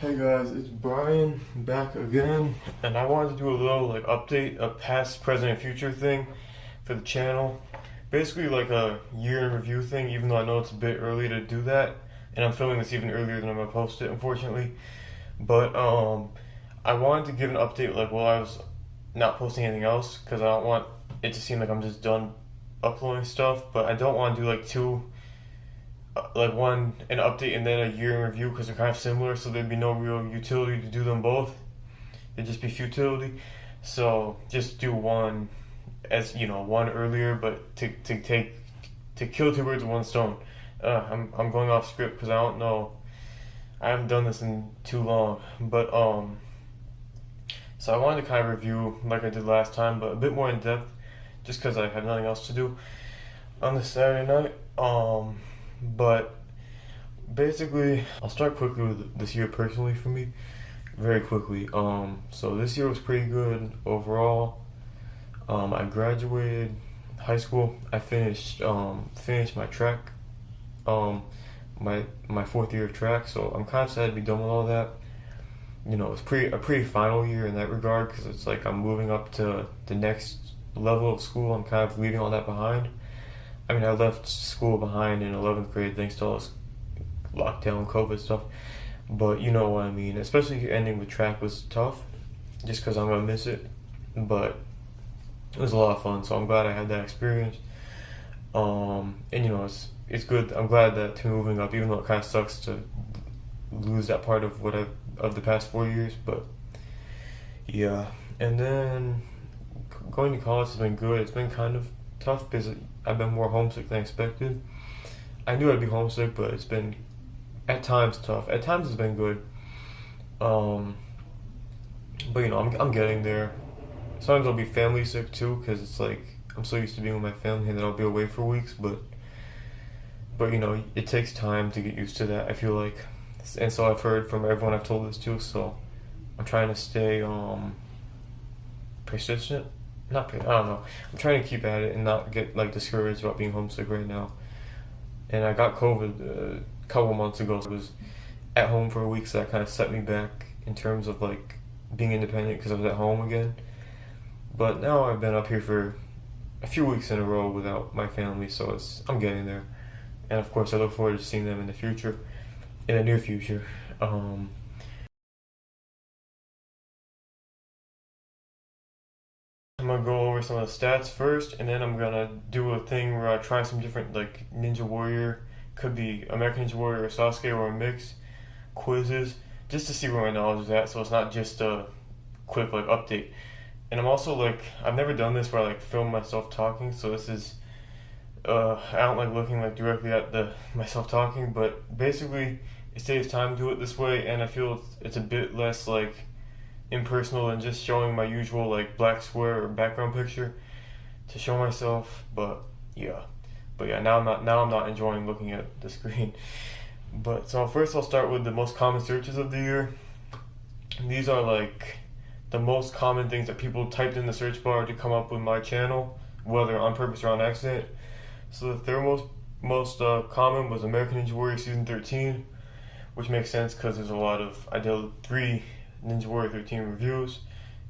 Hey guys, it's Brian back again, and I wanted to do a little update, a past, present, and future thing for the channel. Basically like a year in review thing, even though I know it's a bit early to do that, and I'm filming this even earlier than I'm gonna post it, unfortunately. But I wanted to give an update like while I was not posting anything else, because I don't want it to seem like I'm just done uploading stuff. But I don't want to do like two like one an update and then a year in review because they're kind of similar, so there'd be no real utility to do them both. It'd just be futility. So just do one, as you know, one earlier, but to kill two birds with one stone. I'm going off script because I don't know. I haven't done this in too long, but so I wanted to kind of review like I did last time, but a bit more in depth, just because I had nothing else to do on this Saturday night. But basically, I'll start quickly with this year personally for me, very quickly. So this year was pretty good overall. I graduated high school. I finished my track, my fourth year of track. So I'm kind of sad to be done with all that. You know, it's a pretty final year in that regard because it's like I'm moving up to the next level of school. I'm kind of leaving all that behind. I mean, I left school behind in 11th grade thanks to all this lockdown, COVID stuff. But you know what I mean. Especially ending with track was tough, just because I'm gonna miss it. But it was a lot of fun, so I'm glad I had that experience. And you know, it's good. I'm glad that moving up, even though it kind of sucks to lose that part of of the past 4 years. But yeah, and then going to college has been good. It's been kind of tough because I've been more homesick than expected. I knew I'd be homesick, but it's been at times tough. At times it's been good. But you know, I'm getting there. Sometimes I'll be family sick too because it's like I'm so used to being with my family and then I'll be away for weeks. But you know, it takes time to get used to that, I feel like. And so I've heard from everyone I've told this to. So I'm trying to stay persistent. I don't know. I'm trying to keep at it and not get like discouraged about being homesick right now. And I got COVID a couple months ago. So I was at home for a week, so that kind of set me back in terms of like being independent because I was at home again. But now I've been up here for a few weeks in a row without my family, so I'm getting there. And of course, I look forward to seeing them in the future, in the near future. I'm gonna go over some of the stats first, and then I'm gonna do a thing where I try some different like Ninja Warrior, could be American Ninja Warrior or Sasuke or a mix quizzes, just to see where my knowledge is at. So it's not just a quick like update. And I'm also like I've never done this where I like film myself talking, so this is I don't like looking like directly at the myself talking, but basically it saves time to do it this way, and I feel it's a bit less like impersonal than just showing my usual like black square or background picture to show myself. But yeah, now I'm not enjoying looking at the screen. But so first I'll start with the most common searches of the year. And these are like the most common things that people typed in the search bar to come up with my channel, whether on purpose or on accident. So the third most common was American Ninja Warrior Season 13, which makes sense because there's a lot of I did 3 Ninja Warrior 13 reviews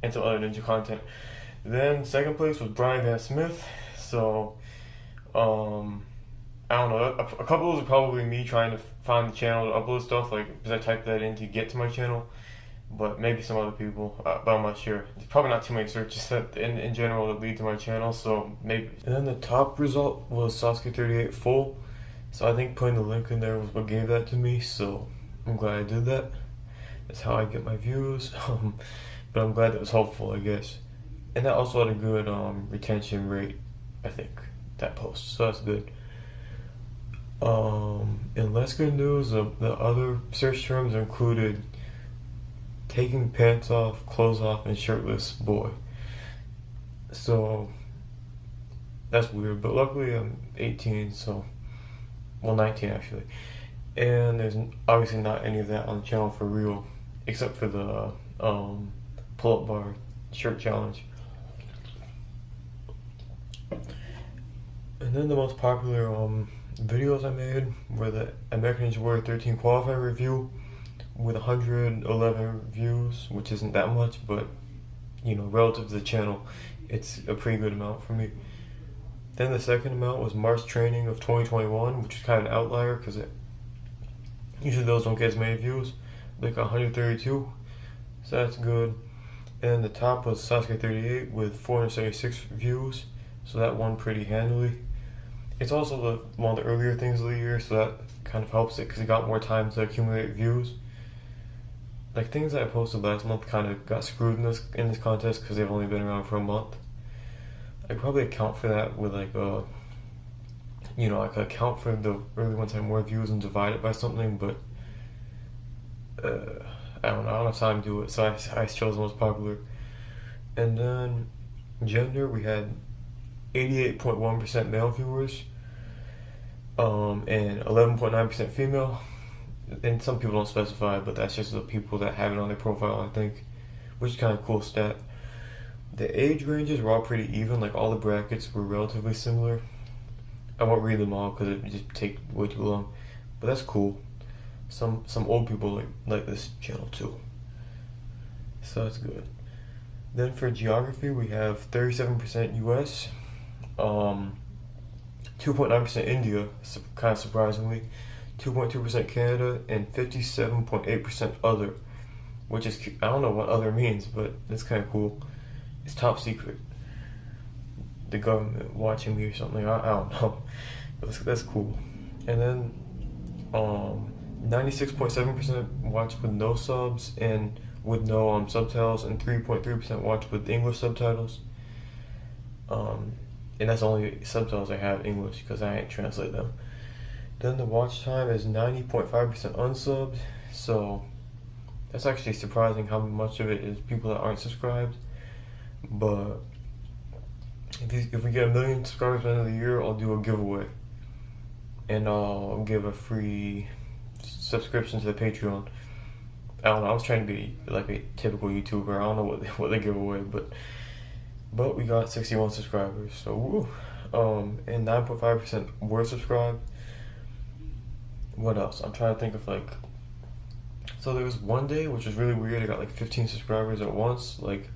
and some other ninja content. Then second place was Brian Van Smith. So I don't know. A couple of those are probably me trying to find the channel to upload stuff, like because I typed that in to get to my channel. But maybe some other people, but I'm not sure. There's probably not too many searches that in general that lead to my channel, so maybe. And then the top result was Sasuke 38 full. So I think putting the link in there was what gave that to me. So I'm glad I did that. That's how I get my views. But I'm glad that was helpful, I guess. And that also had a good retention rate, I think, that post. So that's good. In less good news, the other search terms included taking pants off, clothes off, and shirtless boy. So that's weird, but luckily I'm 18, so, well, 19 actually. And there's obviously not any of that on the channel for real, except for the pull-up bar shirt challenge. And then the most popular videos I made were the American Ninja Warrior 13 qualifying review, with 111 views, which isn't that much, but you know, relative to the channel, it's a pretty good amount for me. Then the second amount was March training of 2021, which is kind of an outlier because usually those don't get as many views, like 132, so that's good. And the top was Sasuke 38 with 476 views, so that won pretty handily. It's also one of the earlier things of the year, so that kind of helps it because it got more time to accumulate views. Like things that I posted last month kind of got screwed in this contest because they've only been around for a month. I probably account for that with like I could account for the early ones having more views and divide it by something, but I don't have time to do it, so I chose the most popular. And then gender, we had 88.1% male viewers, and 11.9% female. And some people don't specify, but that's just the people that have it on their profile, I think, which is kind of a cool stat. The age ranges were all pretty even, like all the brackets were relatively similar. I won't read them all because it would just take way too long, but that's cool. Some old people like this channel too, so that's good. Then for geography, we have 37% US, 2.9% India, kind of surprisingly, 2.2% Canada, and 57.8% other, which is, I don't know what other means, but it's kind of cool. It's top secret. The government watching me or something, I don't know. That's cool. And then 96.7% watched with no subs and with no subtitles, and 3.3% watched with English subtitles. And that's only subtitles I have English because I ain't translate them. Then the watch time is 90.5% unsubbed, so that's actually surprising how much of it is people that aren't subscribed. But if we get 1 million subscribers by the end of the year, I'll do a giveaway, and I'll give a free subscription to the Patreon. I don't know, I was trying to be like a typical YouTuber. I don't know what they give away, but we got 61 subscribers, so woo. And 9.5% were subscribed. What else? I'm trying to think of so there was one day which was really weird. I got like 15 subscribers at once. Like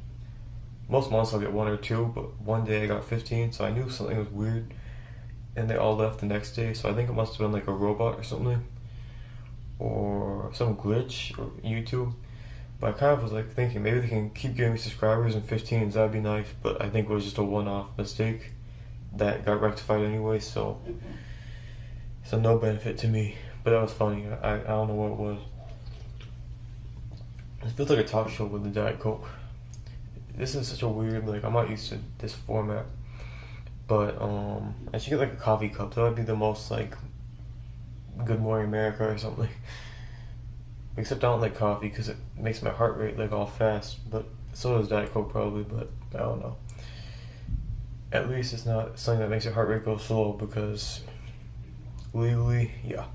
most months I'll get 1 or 2, but one day I got 15, so I knew something was weird. And they all left the next day, so I think it must have been like a robot or something, or some glitch or YouTube. But I kind of was like thinking maybe they can keep giving me subscribers and 15s, that'd be nice. But I think it was just a one-off mistake that got rectified anyway, so no benefit to me. But that was funny. I don't know what it was. It feels like a talk show with the Diet Coke. This is such a weird, I'm not used to this format. But I should get like a coffee cup. That would be the most Good Morning America or something. Except I don't like coffee because it makes my heart rate all fast. But so does Diet Coke probably, but I don't know. At least it's not something that makes your heart rate go slow, because legally, yeah.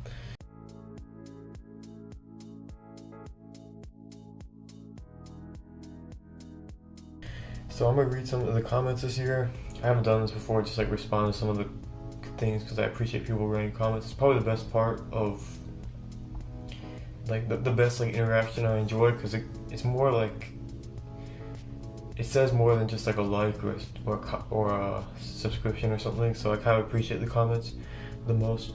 So I'm gonna read some of the comments this year. I haven't done this before, just respond to some of the things because I appreciate people writing comments. It's probably the best part of the best interaction I enjoy, because it's more it says more than just a like or a subscription or something. So I kind of appreciate the comments the most.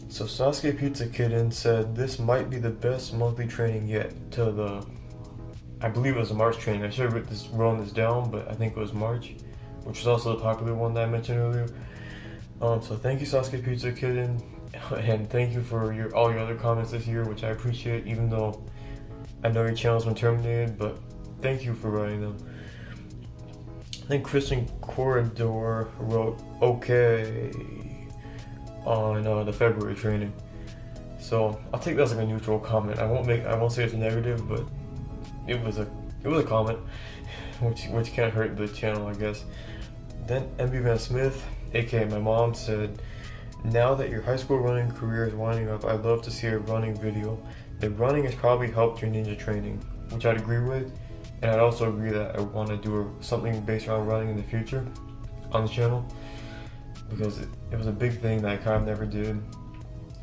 So Sasuke Pizza Kitten said, "This might be the best monthly training yet." I believe it was a March training. I should have written this down, but I think it was March, which was also the popular one that I mentioned earlier. So thank you, Sasuke Pizza Kitten, and thank you for all your other comments this year, which I appreciate, even though I know your channel's been terminated, but thank you for writing them. I think Christian Corridor wrote okay on the February training. So I'll take that as a neutral comment. I won't say it's negative, but it was a comment, which can't hurt the channel, I guess. Then MB Van Smith, aka my mom, said, "Now that your high school running career is winding up, I'd love to see a running video. The running has probably helped your ninja training," which I'd agree with, and I'd also agree that I want to do something based around running in the future on the channel, because it was a big thing that I kind of never did,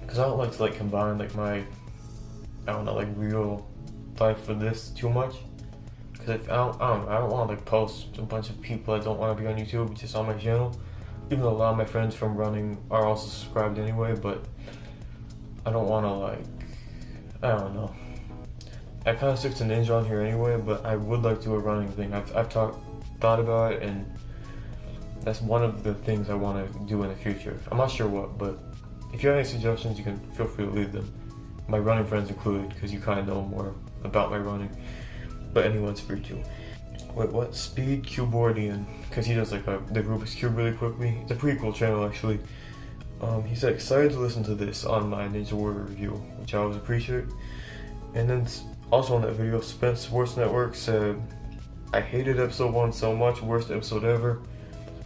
because I don't like to combine my I don't know, like real life for this too much. Because I don't want to like post a bunch of people that don't want to be on YouTube just on my channel. Even though a lot of my friends from running are also subscribed anyway, but I don't want to like, I don't know. I kind of stick to Ninja on here anyway, but I would like to do a running thing. I've thought about it, and that's one of the things I want to do in the future. I'm not sure what, but if you have any suggestions, you can feel free to leave them. My running friends included, because you kind of know more about my running. But anyone's free to. Wait, what? Speed Cubordian, because he does like the Rubik's Cube really quickly. It's a pretty cool channel actually. He said excited to listen to this on my Ninja Warrior review, which I always appreciate. And then also on that video, Spence Sports Network said, I hated episode 1 so much, worst episode ever,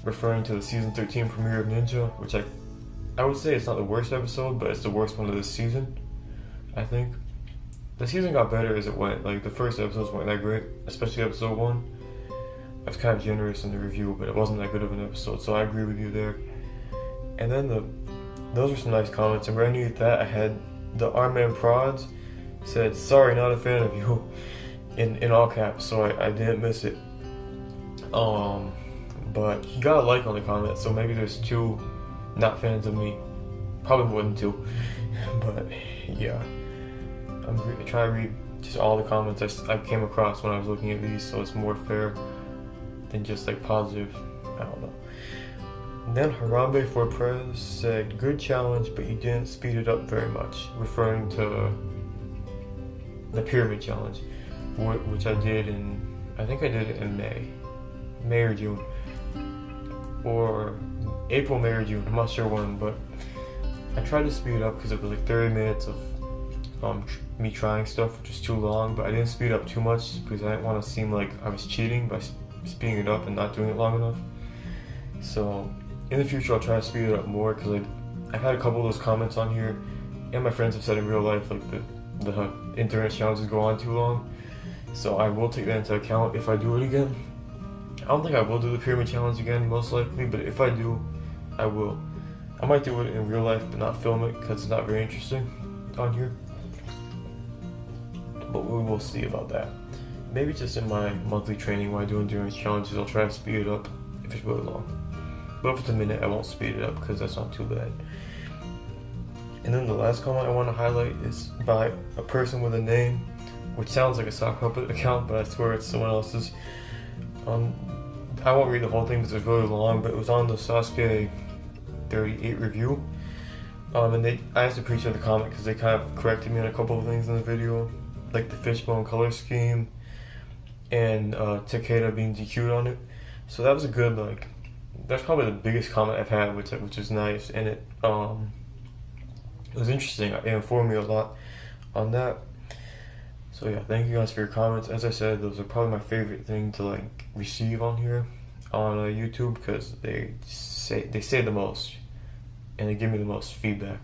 referring to the season 13 premiere of Ninja, which I would say it's not the worst episode, but it's the worst one of this season, I think. The season got better as it went. Like, the first episodes weren't that great, especially episode 1. I was kind of generous in the review, but it wasn't that good of an episode, so I agree with you there. And then those were some nice comments, and right underneath that I had the Arman Prods said, sorry, not a fan of you, in all caps, so I didn't miss it. But he got a like on the comment, so maybe there's 2 not fans of me. Probably more than 2, but yeah. I'm trying to read just all the comments I came across when I was looking at these, so it's more fair than just like positive. I don't know. And then Harambe for Prez said, good challenge, but you didn't speed it up very much, referring to the pyramid challenge, which I did I think I did it in May or June, or April, May or June, I'm not sure when, but I tried to speed it up because it was like 30 minutes of me trying stuff, which is too long, but I didn't speed up too much because I didn't want to seem like I was cheating by speeding it up and not doing it long enough. So in the future I'll try to speed it up more, because like I've had a couple of those comments on here, and my friends have said in real life like the internet challenges go on too long, so I will take that into account if I do it again. I don't think I will do the pyramid challenge again, most likely, but if I do, I will. I might do it in real life but not film it because it's not very interesting on here, but we will see about that. Maybe just in my monthly training while I do endurance challenges, I'll try to speed it up if it's really long, but if it's a minute I won't speed it up because that's not too bad. And then the last comment I want to highlight is by a person with a name, which sounds like a sock puppet account, but I swear it's someone else's. I won't read the whole thing because it's really long, but it was on the Sasuke 38 review. And I just appreciate the comment because they kind of corrected me on a couple of things in the video, like the fishbone color scheme and Takeda being DQ'd on it. So that was a good, like, that's probably the biggest comment I've had, which is nice, and it was interesting. It informed me a lot on that. So yeah, thank you guys for your comments. As I said, those are probably my favorite thing to like receive on here on YouTube, because they say the most and they give me the most feedback.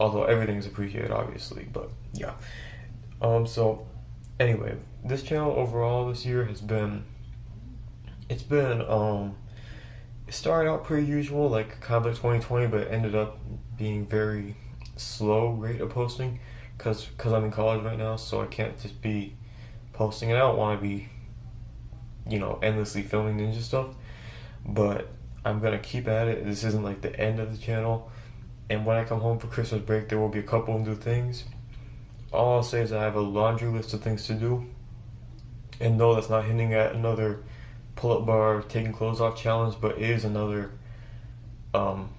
Although everything is appreciated, obviously, but yeah. So anyway, this channel overall this year has been, it started out pretty usual, like kind of like 2020, but it ended up being very slow rate of posting because I'm in college right now, so I can't just be posting, and I don't want to be, you know, endlessly filming ninja stuff, but I'm gonna keep at it. This isn't like the end of the channel, and when I come home for Christmas break there will be a couple of new things. All I'll say is I have a laundry list of things to do, and no, that's not hinting at another pull-up bar taking clothes off challenge, but it is another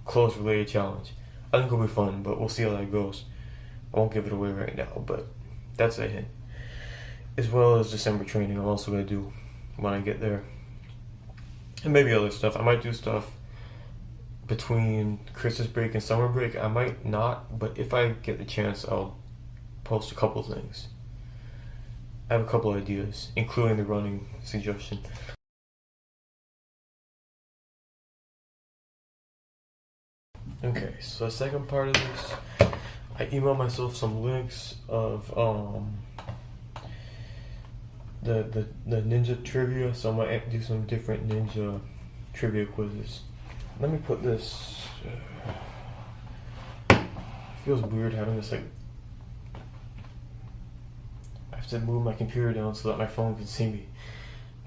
clothes related challenge. I think it'll be fun, but we'll see how that goes. I won't give it away right now, but that's a hint. As well as December training I'm also going to do when I get there. And maybe other stuff. I might do stuff between Christmas break and summer break. I might not, but if I get the chance, I'll post a couple things. I have a couple ideas, including the running suggestion. Okay, so the second part of this, I emailed myself some links of the ninja trivia, so I might do some different ninja trivia quizzes. Let me put this, it feels weird having this like to move my computer down so that my phone can see me.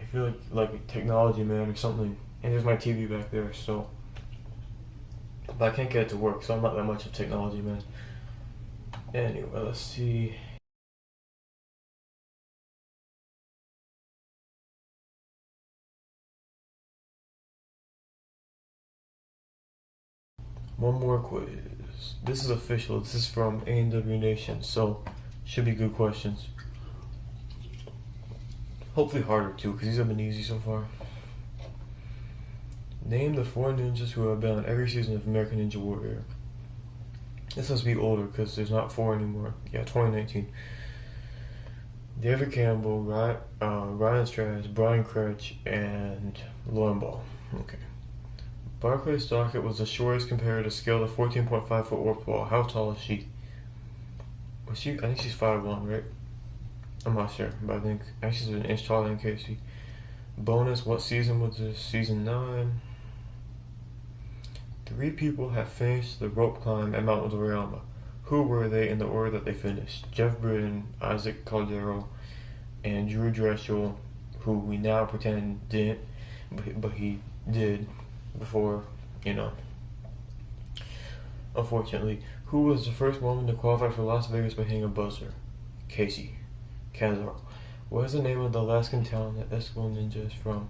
I feel like a technology man or something. And there's my TV back there, so. But I can't get it to work, so I'm not that much of a technology man. Anyway, let's see. One more quiz. This is official. This is from A&W Nation, so should be good questions. Hopefully harder too, because these have been easy so far. Name the 4 ninjas who have been on every season of American Ninja Warrior. This must be older because there's not 4 anymore. Yeah, 2019. David Campbell, Ryan Strass, Brian Crouch, and Lauren Ball. Okay. Barclay Stockett was the shortest compared to scale to 14.5 foot warp wall. How tall is she? Was she? I think she's 5'1", right? I'm not sure, but I think she's an inch taller than Casey. Bonus, what season was this? Season 9. 3 people have finished the rope climb at Mount Dorama. Who were they in the order that they finished? Jeff Britton, Isaac Caldero, and Drew Drechsel, who we now pretend didn't, but he did before, unfortunately. Who was the first woman to qualify for Las Vegas by hitting a buzzer? Casey Canzaro. What is the name of the Alaskan town that Eskimo Ninja is from?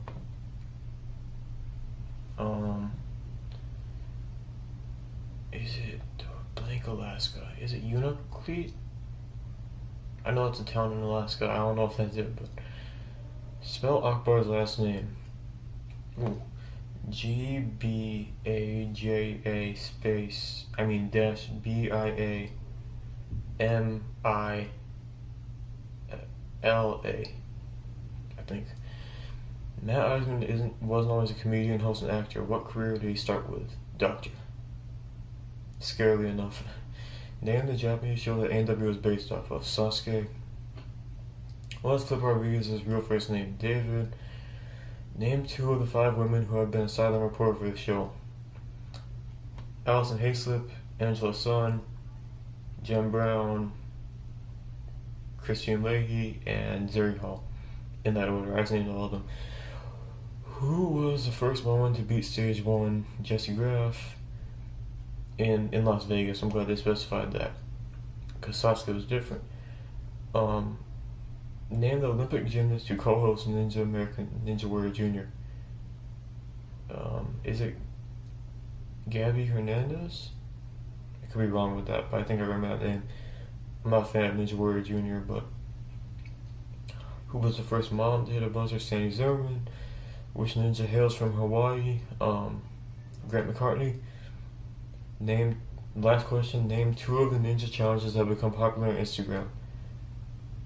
Is it blank Alaska? Is it Unalakleet? I know it's a town in Alaska. I don't know if that's it, but spell Akbar's last name. Ooh. Gbaja space. Dash BIAMILA. I think. Matt Eisman wasn't always a comedian, host, and actor. What career did he start with? Doctor. Scarily enough. Name the Japanese show that A&W was based off of. Sasuke. What's Flip Rodriguez's real first name? David. Name 2 of the 5 women who have been a silent reporter for the show. Allison Hayslip, Angela Sun, Jem Brown, Christian Leahy, and Zuri Hall. In that order. I've named all of them. Who was the first woman to beat Stage 1? Jessie Graff. In Las Vegas. I'm glad they specified that, because Sasuke was different. Name the Olympic gymnast who co-hosts American Ninja Warrior Jr. Is it Gabby Hernandez? I could be wrong with that, but I think I remember that name. I'm not a fan of Ninja Warrior Jr., but who was the first mom to hit a buzzer? Sandy Zimmerman. Which ninja hails from Hawaii? Grant McCartney. Last question, name 2 of the ninja challenges that have become popular on Instagram.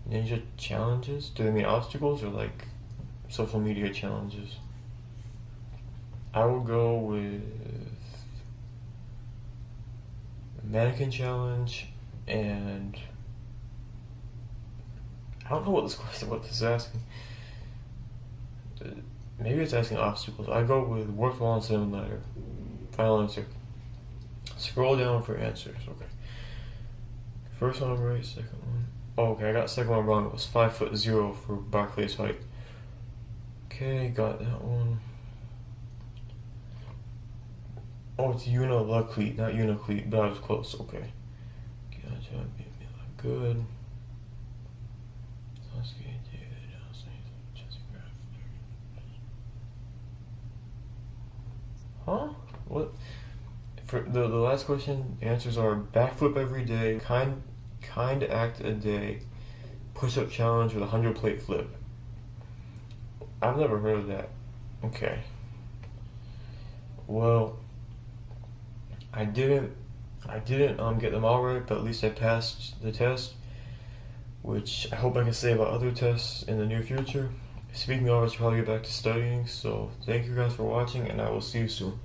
Ninja challenges? Do they mean obstacles or like social media challenges? I will go with mannequin challenge, and I don't know what this is asking. Maybe it's asking obstacles. I go with warp wall and cinnamon ladder. Final answer. Scroll down for answers. Okay. First one right, second one. Oh, okay, I got the second one wrong. It was 5'0" for Barclay's height. Okay, got that one. Oh, it's Unalakleet, not Unalakleet, but I was close. Okay. Gotcha. Good. Huh? What? For the last question, answers are backflip every day, kind act a day, push-up challenge with a 100-plate flip. I've never heard of that. Okay. Well, I didn't get them all right, but at least I passed the test, which I hope I can say about other tests in the near future. Speaking of, I should probably get back to studying, so thank you guys for watching, and I will see you soon.